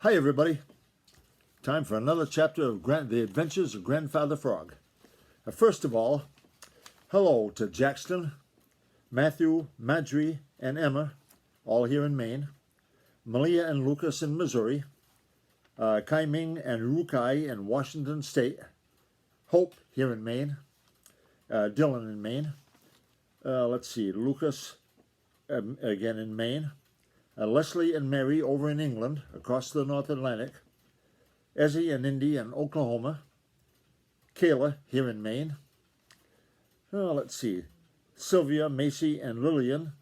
Hi everybody, time for another chapter of The Adventures of Grandfather Frog. First of all, hello to Jackson, Matthew, Marjorie, and Emma, all here in Maine, Malia and Lucas in Missouri, Kai Ming and Rukai in Washington State, Hope here in Maine, Dylan in Maine, let's see, Lucas again in Maine, Leslie and Mary over in England, across the North Atlantic, Ezzy and Indy in Oklahoma, Kayla here in Maine, let's see, Sylvia, Macy, and Lillian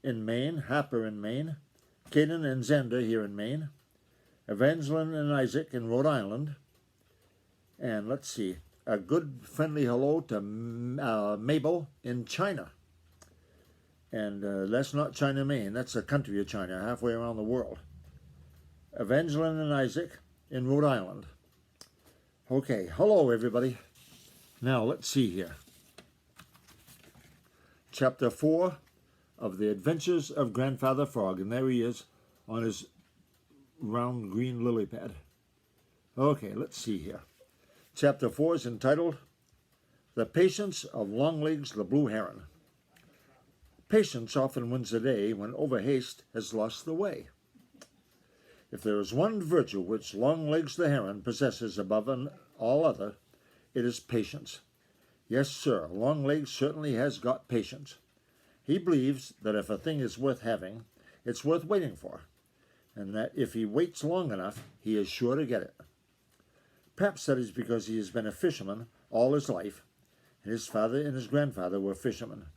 in Maine, Happer in Maine, Caden and Xander here in Maine, Evangeline and Isaac in Rhode Island, and let's see, a good friendly hello to Mabel in China. And that's not China, Maine. That's a country of China, halfway around the world. Evangeline and Isaac in Rhode Island. Okay, hello everybody. Now let's see here. Chapter 4 of The Adventures of Grandfather Frog. And there he is on his round green lily pad. Okay, let's see here. Chapter 4 is entitled The Patience of Longlegs the Blue Heron. Patience often wins the day when overhaste has lost the way. If there is one virtue which Longlegs the Heron possesses above all other, it is patience. Yes, sir, Longlegs certainly has got patience. He believes that if a thing is worth having, it's worth waiting for, and that if he waits long enough, he is sure to get it. Perhaps that is because he has been a fisherman all his life, and his father and his grandfather were fishermen.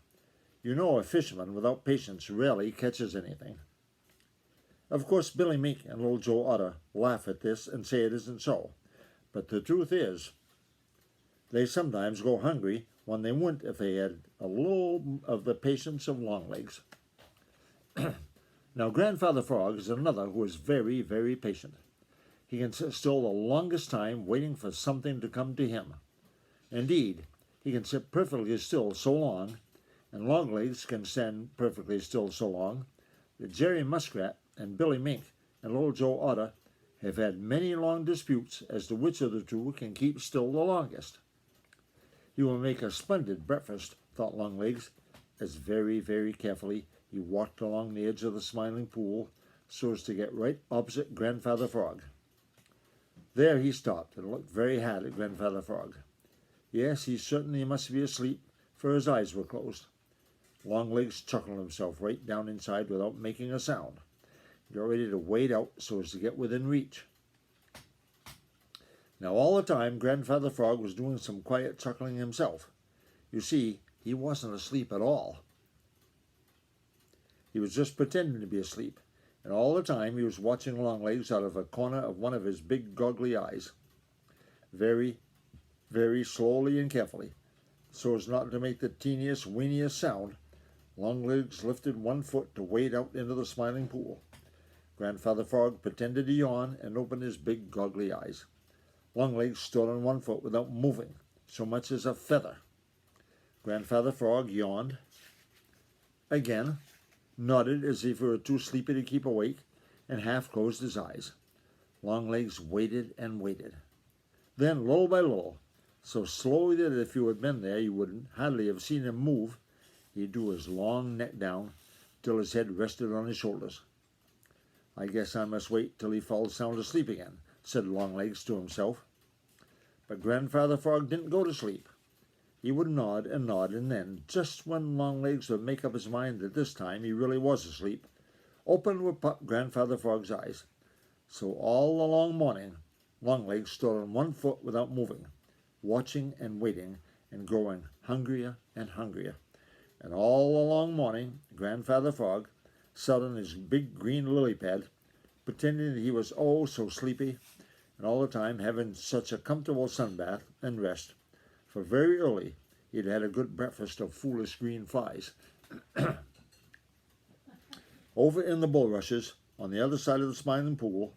You know, a fisherman without patience rarely catches anything. Of course, Billy Mink and Little Joe Otter laugh at this and say it isn't so. But the truth is, they sometimes go hungry when they wouldn't if they had a little of the patience of Longlegs. Now, Grandfather Frog is another who is very, very patient. He can sit still the longest time waiting for something to come to him. Indeed, he can sit perfectly still so long, and Longlegs can stand perfectly still so long, that Jerry Muskrat and Billy Mink and Little Joe Otter have had many long disputes as to which of the two can keep still the longest. He will make a splendid breakfast, thought Longlegs, as very, very carefully he walked along the edge of the Smiling Pool so as to get right opposite Grandfather Frog. There he stopped and looked very hard at Grandfather Frog. Yes, he certainly must be asleep, for his eyes were closed. Longlegs chuckled himself right down inside without making a sound. He got ready to wade out so as to get within reach. Now all the time, Grandfather Frog was doing some quiet chuckling himself. You see, he wasn't asleep at all. He was just pretending to be asleep, and all the time he was watching Longlegs out of a corner of one of his big goggly eyes. Very, very slowly and carefully, so as not to make the teeniest, weeniest sound, Longlegs lifted one foot to wade out into the Smiling Pool. Grandfather Frog pretended to yawn and opened his big goggly eyes. Longlegs stood on one foot without moving so much as a feather. Grandfather Frog yawned again, nodded as if he were too sleepy to keep awake, and half closed his eyes. Longlegs waited and waited. Then, little by little, so slowly that if you had been there you would hardly have seen him move, he drew his long neck down till his head rested on his shoulders. I guess I must wait till he falls sound asleep again, said Longlegs to himself. But Grandfather Frog didn't go to sleep. He would nod, and then, just when Longlegs would make up his mind that this time he really was asleep, open would pop Grandfather Frog's eyes. So all the long morning, Longlegs stood on one foot without moving, watching and waiting, and growing hungrier and hungrier. And all the long morning, Grandfather Frog sat on his big green lily pad, pretending that he was oh so sleepy, and all the time having such a comfortable sun bath and rest, for very early he'd had a good breakfast of foolish green flies. Over in the bulrushes, on the other side of the Smiling Pool,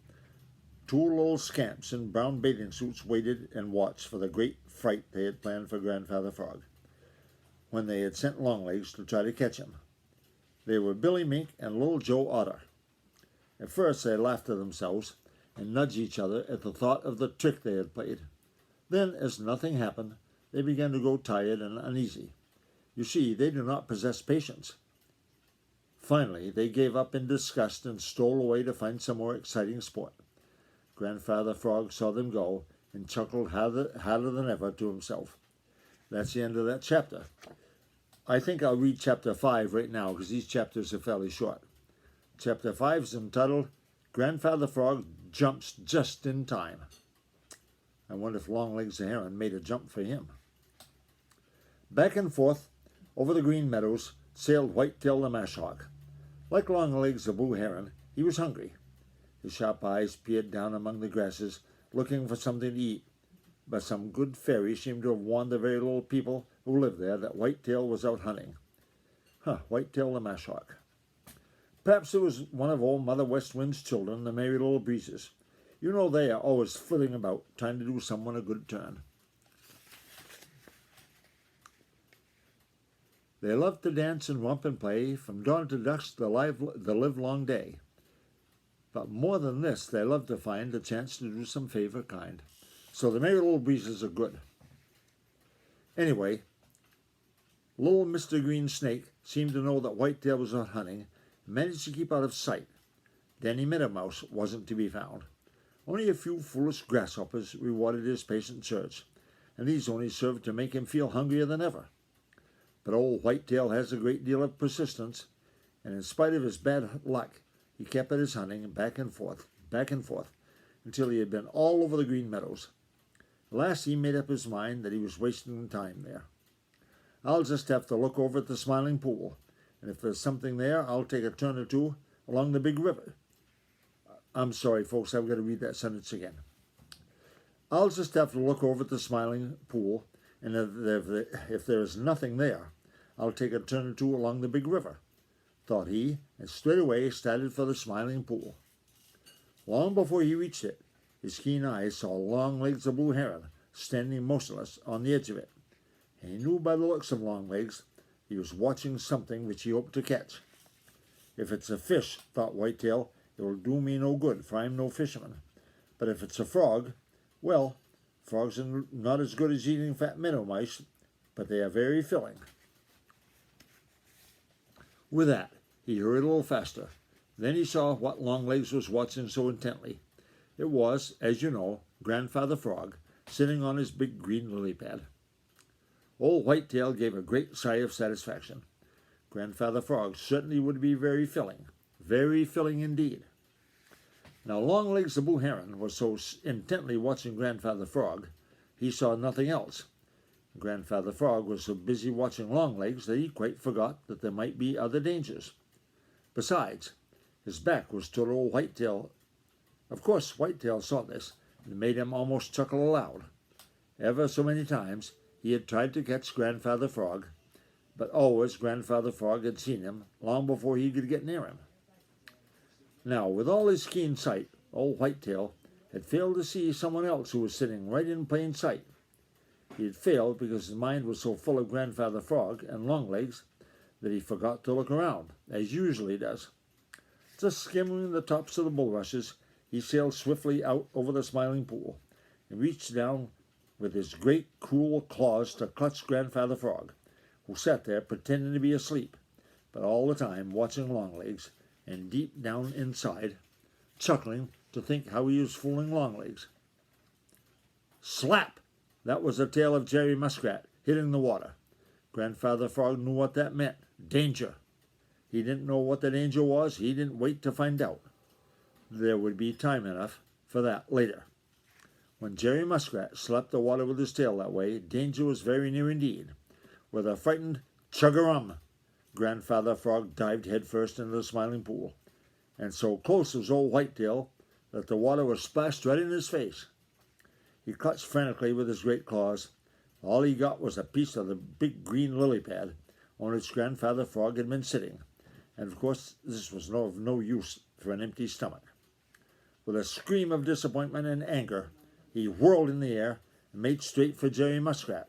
two little scamps in brown bathing suits waited and watched for the great fright they had planned for Grandfather Frog, when they had sent Longlegs to try to catch him. They were Billy Mink and Little Joe Otter. At first they laughed to themselves and nudge each other at the thought of the trick they had played. Then, as nothing happened, they began to grow tired and uneasy. You see, they do not possess patience. Finally, they gave up in disgust and stole away to find some more exciting sport. Grandfather Frog saw them go and chuckled harder than ever to himself. That's the end of that chapter. I think I'll read chapter 5 right now because these chapters are fairly short. Chapter 5 is entitled, Grandfather Frog Jumps Just in Time. I wonder if Longlegs the Heron made a jump for him. Back and forth over the green meadows sailed Whitetail the Mashhawk. Like Longlegs the Blue Heron, he was hungry. His sharp eyes peered down among the grasses, looking for something to eat. But some good fairy seemed to have warned the very little people who lived there that Whitetail was out hunting. Whitetail the Mashhawk. Perhaps it was one of old Mother West Wind's children, the Merry Little Breezes. You know they are always flitting about, trying to do someone a good turn. They love to dance and romp and play from dawn to dusk the livelong day. But more than this, they love to find a chance to do some favor kind. So the Merry Little Breezes are good. Anyway, little Mr. Green Snake seemed to know that Whitetail was out hunting and managed to keep out of sight. Danny Meadow Mouse wasn't to be found. Only a few foolish grasshoppers rewarded his patient search, and these only served to make him feel hungrier than ever. But old Whitetail has a great deal of persistence, and in spite of his bad luck, he kept at his hunting back and forth, until he had been all over the green meadows. At last he made up his mind that he was wasting time there. I'll just have to look over at the Smiling Pool, and if there's something there, I'll take a turn or two along the big river. I'm sorry, folks, I've got to read that sentence again. I'll just have to look over at the Smiling Pool, and if there is nothing there, I'll take a turn or two along the big river, thought he, and straightway started for the Smiling Pool. Long before he reached it, his keen eyes saw Longlegs the Blue Heron standing motionless on the edge of it, and he knew by the looks of Longlegs he was watching something which he hoped to catch. If it's a fish, thought Whitetail, it will do me no good, for I am no fisherman. But if it's a frog, well, frogs are not as good as eating fat meadow mice, but they are very filling. With that, he hurried a little faster. Then he saw what Longlegs was watching so intently. It was, as you know, Grandfather Frog, sitting on his big green lily pad. Old Whitetail gave a great sigh of satisfaction. Grandfather Frog certainly would be very filling indeed. Now Longlegs the Blue Heron was so intently watching Grandfather Frog, he saw nothing else. Grandfather Frog was so busy watching Longlegs that he quite forgot that there might be other dangers. Besides, his back was toward old Whitetail. Of course, Whitetail saw this, and it made him almost chuckle aloud. Ever so many times he had tried to catch Grandfather Frog, but always Grandfather Frog had seen him long before he could get near him. Now, with all his keen sight, old Whitetail had failed to see someone else who was sitting right in plain sight. He had failed because his mind was so full of Grandfather Frog and Longlegs that he forgot to look around, as usually does. Just skimming the tops of the bulrushes, he sailed swiftly out over the Smiling Pool and reached down with his great cruel claws to clutch Grandfather Frog, who sat there pretending to be asleep, but all the time watching Longlegs, and deep down inside, chuckling to think how he was fooling Longlegs. Slap! That was the tail of Jerry Muskrat hitting the water. Grandfather Frog knew what that meant. Danger. He didn't know what the danger was. He didn't wait to find out. There would be time enough for that later. When Jerry Muskrat slapped the water with his tail that way, danger was very near indeed. With a frightened chug-a-rum, Grandfather Frog dived headfirst into the Smiling Pool, and so close was old Whitetail that the water was splashed right in his face. He clutched frantically with his great claws. All he got was a piece of the big green lily pad on which Grandfather Frog had been sitting, and of course this was of no use for an empty stomach. With a scream of disappointment and anger, he whirled in the air and made straight for Jerry Muskrat,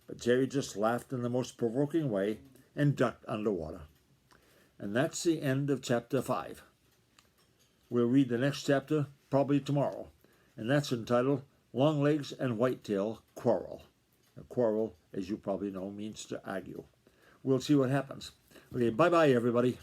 but Jerry just laughed in the most provoking way and ducked underwater. And that's the end of chapter 5. We'll read the next chapter probably tomorrow. And that's entitled Longlegs and Whitetail Quarrel. A quarrel, as you probably know, means to argue. We'll see what happens. Okay, bye-bye, everybody.